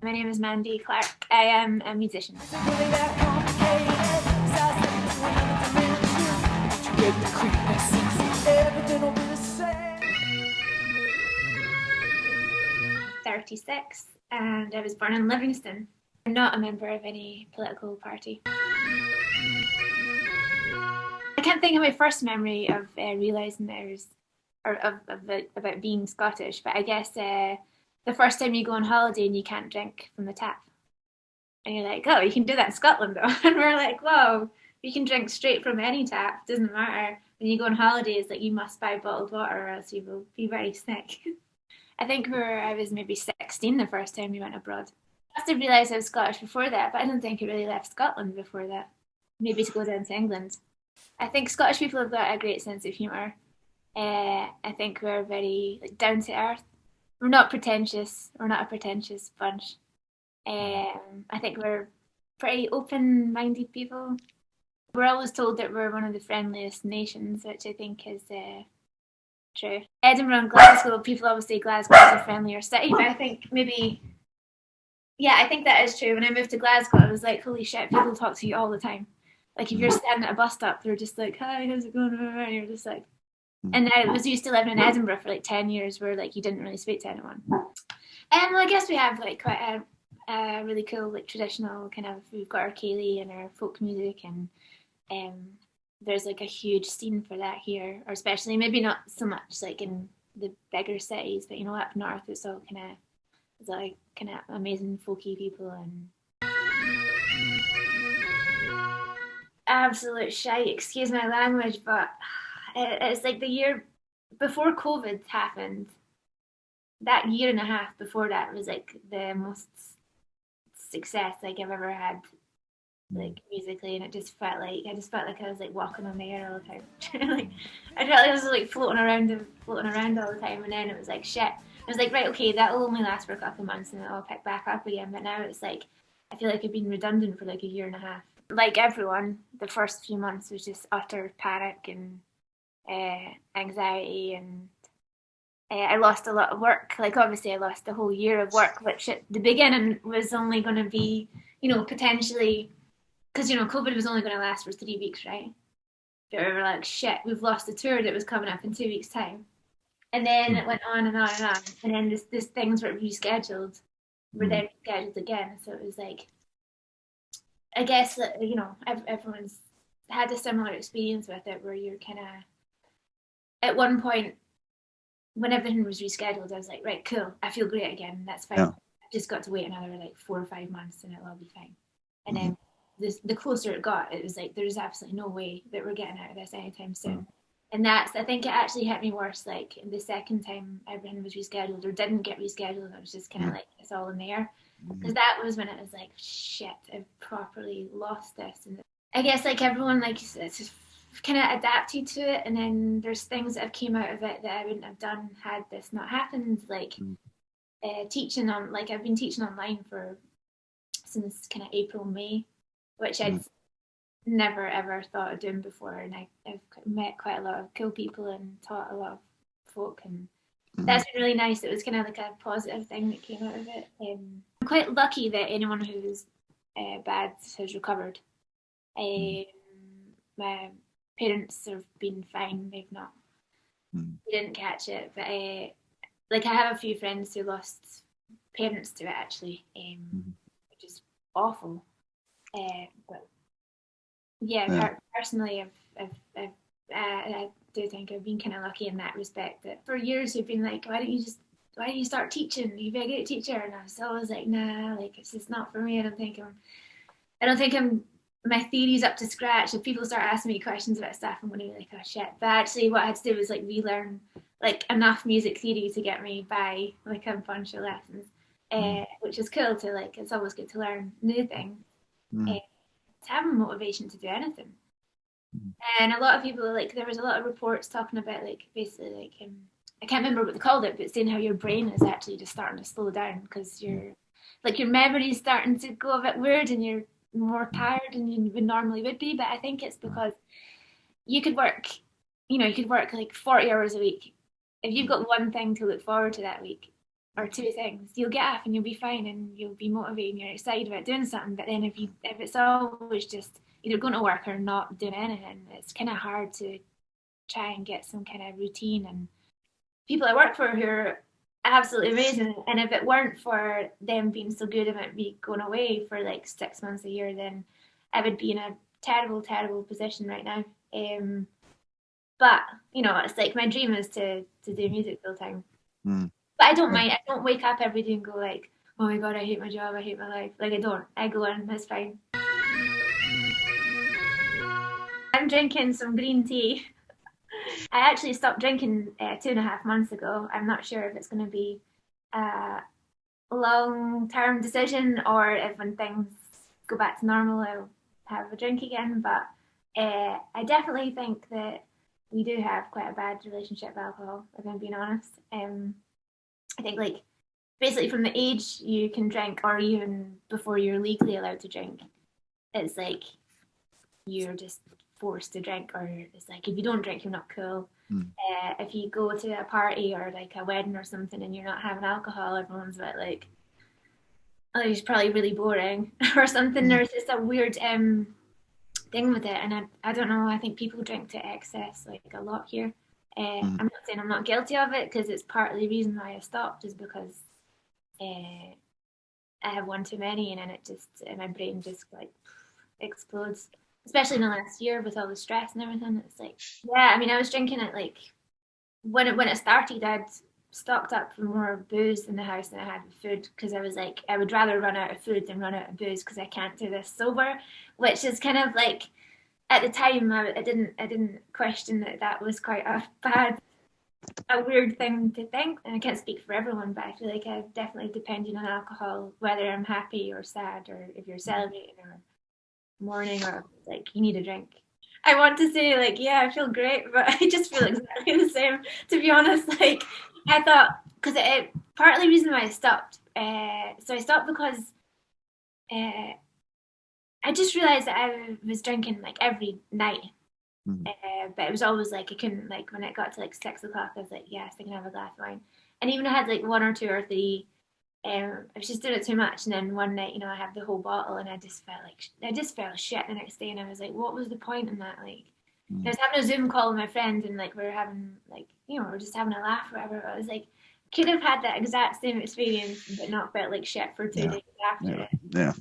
My name is Mandy Clarke. I am a musician. 36, and I was born in Livingston. I'm not a member of any political party. I can't think of my first memory of realising that I was, or about being Scottish, but I guess the first time you go on holiday and you can't drink from the tap. And you're like, oh, you can do that in Scotland though. And we're like, whoa, you can drink straight from any tap, doesn't matter. When you go on holiday, it's like you must buy bottled water or else you will be very sick. I think I was maybe 16 the first time we went abroad. I must have realised I was Scottish before that, but I don't think I really left Scotland before that. Maybe to go down to England. I think Scottish people have got a great sense of humour. I think we're very down to earth. We're not pretentious. We're not a pretentious bunch. I think we're pretty open-minded people. We're always told that we're one of the friendliest nations, which I think is true. Edinburgh and Glasgow, people always say Glasgow is a friendlier city, but I think maybe, yeah, I think that is true. When I moved to Glasgow, I was like, holy shit, people talk to you all the time. Like if you're standing at a bus stop, they're just like, hi, how's it going? And you're just like, and I was used to living in Edinburgh for like 10 years where like you didn't really speak to anyone. And well, I guess we have like quite a really cool like traditional kind of, we've got our ceilidh and our folk music, and there's like a huge scene for that here, or especially maybe not so much like in the bigger cities, but you know up north it's all it's like kind of amazing folky people and absolute shite. Excuse my language, but it's like the year before COVID happened. That year and a half before that was like the most success like I've ever had, like musically, and it just felt like I was like walking on the air all the time. Like I felt like I was like floating around all the time, and then it was like shit. I was like, right, okay, that'll only last for a couple of months and it'll pick back up again. But now it's like I feel like I've been redundant for like a year and a half. Like everyone, the first few months was just utter panic and anxiety, and I lost a lot of work. Like obviously, I lost a whole year of work, which at the beginning was only going to be, potentially, because COVID was only going to last for 3 weeks, right? But we were like, shit, we've lost the tour that was coming up in 2 weeks' time, and then it went on and on and on, and then this things were rescheduled, were then rescheduled again. So it was like, I guess that everyone's had a similar experience with it, where you're kind of at one point when everything was rescheduled, I was like, right, cool, I feel great again. That's fine. Yeah. I've just got to wait another like 4 or 5 months and it'll all be fine. And then the closer it got, it was like, there's absolutely no way that we're getting out of this anytime soon. And I think it actually hit me worse, like the second time everything was rescheduled or didn't get rescheduled. I was just kind of like, it's all in the air. Because that was when it was like, shit, I've properly lost this. And I guess like everyone, like, it's kind of adapted to it, and then there's things that have came out of it that I wouldn't have done had this not happened, like teaching on, like I've been teaching online since kind of April, May, which I'd never ever thought of doing before, and I've met quite a lot of cool people and taught a lot of folk, and that's been really nice. It was kind of like a positive thing that came out of it. I'm quite lucky that anyone who's bad has recovered. My parents have been fine. They've not, they didn't catch it. But like I have a few friends who lost parents to it actually, which is awful. But yeah, personally, I do think I've been kind of lucky in that respect. That for years we've been like, why don't you start teaching? You'd be a great teacher, and I was always like, nah, like it's just not for me. I don't think I'm my theory's up to scratch. If people start asking me questions about stuff, I'm going to be like, oh shit. But actually what I had to do was like relearn like enough music theory to get me by like a bunch of lessons, which is cool to like, it's always good to learn new things, to have a motivation to do anything. And a lot of people, like there was a lot of reports talking about like basically like, I can't remember what they called it, but saying how your brain is actually just starting to slow down because your memory is starting to go a bit weird and you're more tired than you would normally would be. But I think it's because you could work like 40 hours a week. If you've got one thing to look forward to that week, or two things. You'll get up and you'll be fine and you'll be motivated and you're excited about doing something. But then if it's always just either going to work or not doing anything, it's kind of hard to try and get some kind of routine. And people I work for who are absolutely amazing, and if it weren't for them being so good about me going away for like 6 months a year, then I would be in a terrible, terrible position right now. But it's like my dream is to do music full time. Mm. But I don't mind. I don't wake up every day and go like, "Oh my God, I hate my job. I hate my life." Like I don't. I go in. It's fine. I'm drinking some green tea. I actually stopped drinking 2.5 months ago. I'm not sure if it's going to be a long-term decision or if when things go back to normal, I'll have a drink again. But I definitely think that we do have quite a bad relationship with alcohol, if I'm being honest. I think like basically from the age you can drink or even before you're legally allowed to drink, it's like you're just forced to drink, or it's like if you don't drink, you're not cool. Mm. If you go to a party or like a wedding or something and you're not having alcohol, everyone's a bit like, oh, he's probably really boring or something. Mm. There's just a weird thing with it, and I don't know. I think people drink to excess like a lot here. Mm. I'm not saying I'm not guilty of it because it's partly the reason why I stopped is because uh, I have one too many, and then it just my brain just like explodes. Especially in the last year with all the stress and everything. It's like, yeah, I mean, I was drinking it like when it started, I'd stocked up for more booze in the house than I had with food because I was like, I would rather run out of food than run out of booze because I can't do this sober, which is kind of like at the time I didn't question that was quite a weird thing to think, and I can't speak for everyone, but I feel like I've definitely depended on alcohol whether I'm happy or sad or if you're celebrating or morning or like you need a drink. I want to say like yeah, I feel great, but I just feel exactly the same. To be honest, like I thought because partly the reason why I stopped. So I stopped because uh, I just realized that I was drinking like every night. Mm. But it was always like I couldn't like when it got to like 6 o'clock. I was like yes, I can have a glass of wine. And even I had like one or two or three I was just doing it too much, and then one night, I had the whole bottle, and I just felt shit the next day, and I was like, what was the point in that? Like, I Mm. was having a Zoom call with my friend, and like we were having like we were just having a laugh or whatever. I was like, could have had that exact same experience, but not felt like shit for two Yeah. days after Yeah. it. Yeah.